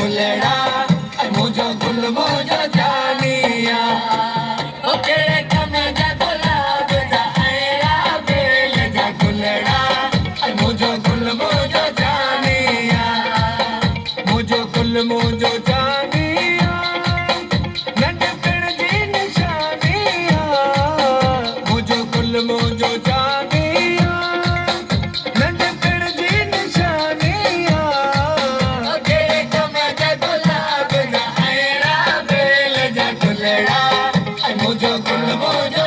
फुलड़ा मुझो गुल मुझो जानिया ओ केड़े कम जा गुलाब जा ऐरा बेल जा फुलड़ा मुझो गुल मुझो जानिया मुझो गुल मुझो जानिया नंढपण जी निशानिया मुझो गुल मुझो जानिया नंढपण जी निशानिया ओ केड़े कम जा गुलाब जा ऐरा बेल जा फुलड़ा मुझो गुल मुझो